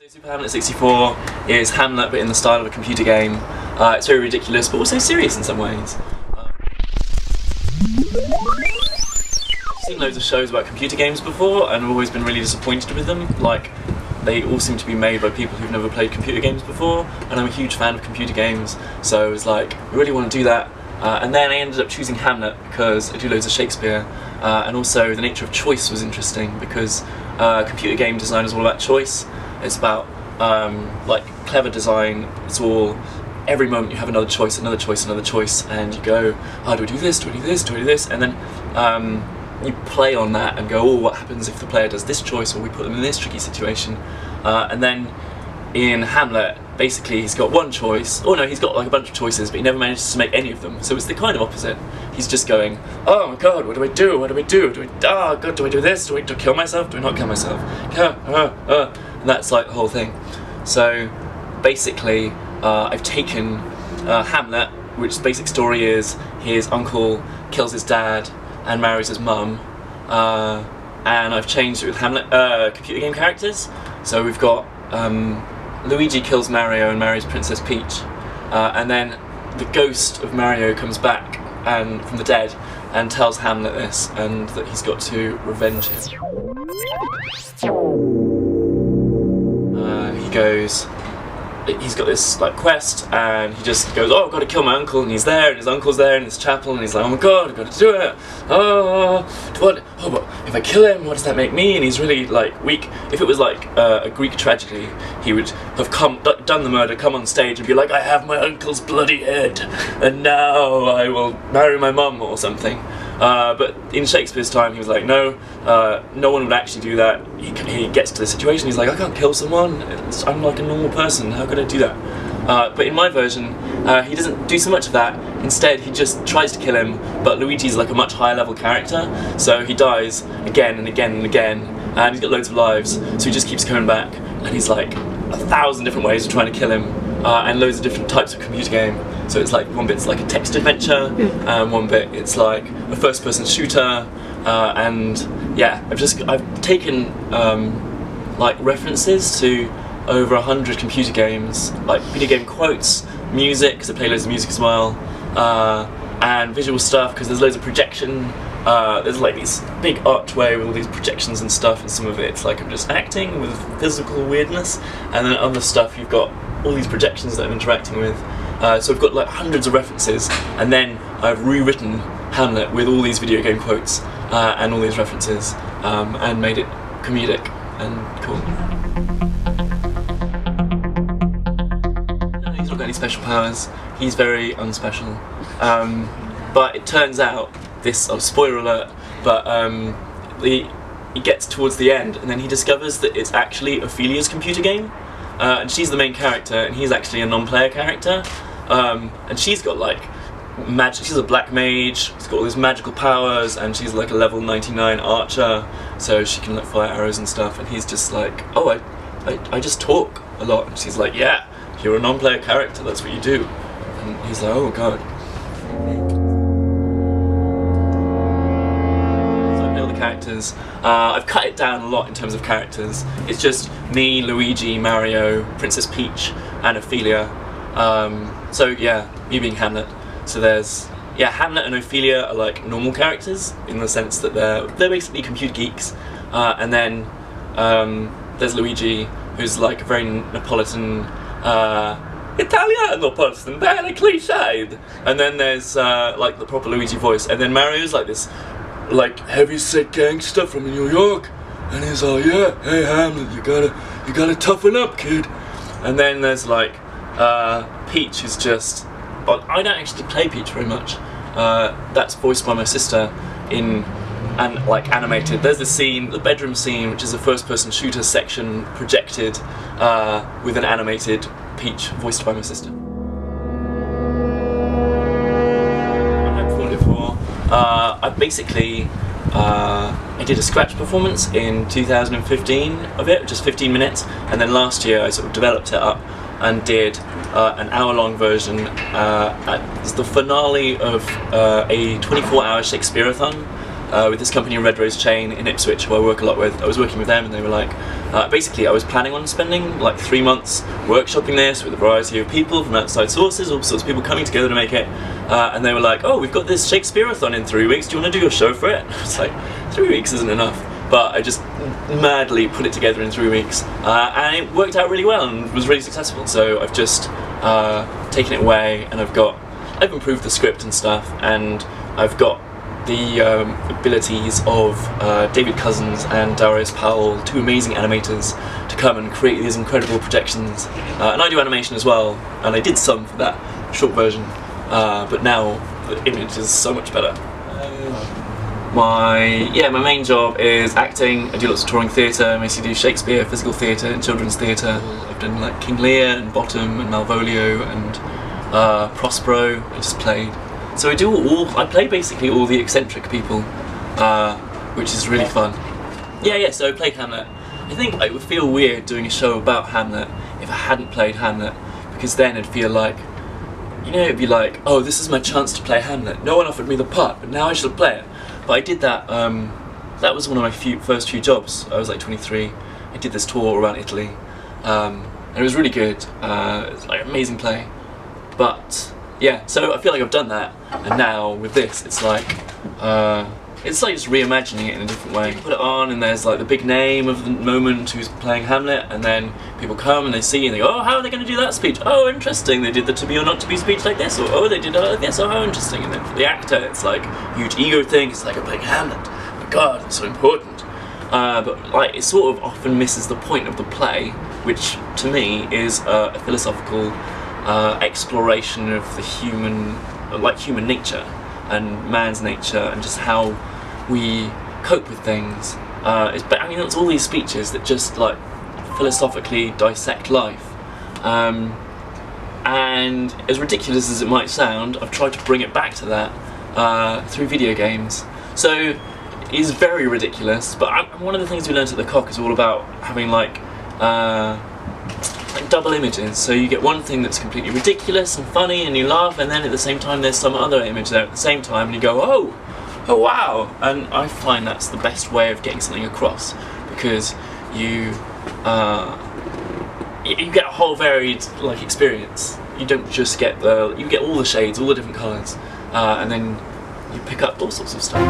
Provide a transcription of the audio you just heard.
Super Hamlet 64 is Hamlet but in the style of a computer game. It's very ridiculous but also serious in some ways. I've seen loads of shows about computer games before and I've always been really disappointed with them. Like, they all seem to be made by people who've never played computer games before, and I'm a huge fan of computer games, so I was like, I really want to do that. And then I ended up choosing Hamlet because I do loads of Shakespeare, and also the nature of choice was interesting because computer game design is all about choice. It's about like clever design. It's all, every moment you have another choice, another choice, another choice, and you go, oh, do I do this, do I do this, do I do this? And then you play on that and go, oh, what happens if the player does this choice, or we put them in this tricky situation? And then in Hamlet, basically he's got one choice, or no, he's got like a bunch of choices, but he never manages to make any of them. So it's the kind of opposite. He's just going, oh my god, what do I do? What do I do? Oh god, do I do this? Do I kill myself? Do I not kill myself? And that's like the whole thing. So basically, I've taken Hamlet, which the basic story is his uncle kills his dad and marries his mum, and I've changed it with Hamlet computer game characters. So we've got Luigi kills Mario and marries Princess Peach, and then the ghost of Mario comes back and from the dead and tells Hamlet this, and that he's got to revenge him. He's got this like quest, and he just goes, oh, I've got to kill my uncle, and he's there, and his uncle's there in this chapel, and he's like, oh my god, I've got to do it. But if I kill him, what does that make me? And he's really like weak. If it was like a Greek tragedy, he would have done the murder, come on stage and be like, I have my uncle's bloody head, and now I will marry my mum or something. But in Shakespeare's time, he was like, no, no one would actually do that. He gets to the situation, he's like, I can't kill someone, I'm like a normal person, how could I do that? But in my version, he doesn't do so much of that. Instead, he just tries to kill him, but Luigi's like a much higher level character, so he dies again and again and again, and he's got loads of lives, so he just keeps coming back, and he's like 1,000 different ways of trying to kill him, and loads of different types of computer game. So it's like, one bit's like a text adventure, and one bit it's like a first-person shooter, and yeah, I've taken like references to over 100 computer games, like video game quotes, music, because I play loads of music as well, and visual stuff, because there's loads of projection. There's like this big archway with all these projections and stuff, and some of it's like I'm just acting with physical weirdness, and then other stuff you've got all these projections that I'm interacting with. So I've got like hundreds of references, and then I've rewritten Hamlet with all these video game quotes and all these references, and made it comedic and cool. No, he's not got any special powers. He's very unspecial. But it turns out, spoiler alert, but he gets towards the end, and then he discovers that it's actually Ophelia's computer game. And she's the main character, and he's actually a non-player character. And she's got like magic. She's a black mage. She's got all these magical powers, and she's like a level 99 archer, so she can like fire arrows and stuff. And he's just like, oh, I just talk a lot. And she's like, yeah, you're a non-player character. That's what you do. And he's like, oh god. Characters. I've cut it down a lot in terms of characters. It's just me, Luigi, Mario, Princess Peach, and Ophelia. So yeah, me being Hamlet. So there's, yeah, Hamlet and Ophelia are like normal characters in the sense that they're basically computer geeks. And then there's Luigi, who's like a very Neapolitan, Italiano person, very cliched. And then there's like the proper Luigi voice. And then Mario's like this like heavy-set gangster from New York, and he's like, yeah, hey Hamlet, you gotta toughen up, kid. And then there's like Peach, who's just, but I don't actually play Peach very much. That's voiced by my sister and like animated. There's this scene, the bedroom scene, which is a first-person shooter section projected with an animated Peach voiced by my sister. I did a scratch performance in 2015 of it, just 15 minutes, and then last year I sort of developed it up and did an hour-long version as the finale of a 24-hour Shakespeare-a-thon with this company, Red Rose Chain in Ipswich, who I work a lot with. I was working with them, and they were like, basically I was planning on spending like 3 months workshopping this with a variety of people from outside sources, all sorts of people coming together to make it, and they were like, oh, we've got this Shakespeare-a-thon in 3 weeks, do you want to do a show for it? It's like, 3 weeks isn't enough. But I just madly put it together in 3 weeks, and it worked out really well and was really successful. So I've just taken it away, and I've improved the script and stuff, and I've got the abilities of David Cousins and Darius Powell, 2 amazing animators, to come and create these incredible projections. And I do animation as well, and I did some for that short version, but now the image is so much better. My main job is acting. I do lots of touring theatre. I mostly do Shakespeare, physical theatre, and children's theatre. I've done like King Lear and Bottom and Malvolio and Prospero. I just played. So I play basically all the eccentric people, which is really fun. So I played Hamlet. I think it would feel weird doing a show about Hamlet if I hadn't played Hamlet, because then it'd feel like, it'd be like, oh, this is my chance to play Hamlet. No one offered me the part, but now I shall play it. But I did that, that was one of my first few jobs. I was like 23. I did this tour around Italy, and it was really good. It's like an amazing play. But yeah, so I feel like I've done that, and now with this, it's like just reimagining it in a different way. You put it on, and there's like the big name of the moment who's playing Hamlet, and then people come and they see and they go, oh, how are they going to do that speech? Oh, interesting, they did the to be or not to be speech like this, or oh, they did it like this, oh, how interesting. And then for the actor, it's like a huge ego thing, it's like, I'm playing Hamlet, oh my god, it's so important. But like, it sort of often misses the point of the play, which to me is a philosophical exploration of the human nature and man's nature, and just how we cope with things. It's all these speeches that just like philosophically dissect life, and as ridiculous as it might sound, I've tried to bring it back to that through video games. So it is very ridiculous, but one of the things we learned at Lecoq is all about having like double images. So you get one thing that's completely ridiculous and funny and you laugh, and then at the same time there's some other image there at the same time and you go, oh wow. And I find that's the best way of getting something across, because you get a whole varied like experience. You don't just get you get all the shades, all the different colours, and then you pick up all sorts of stuff.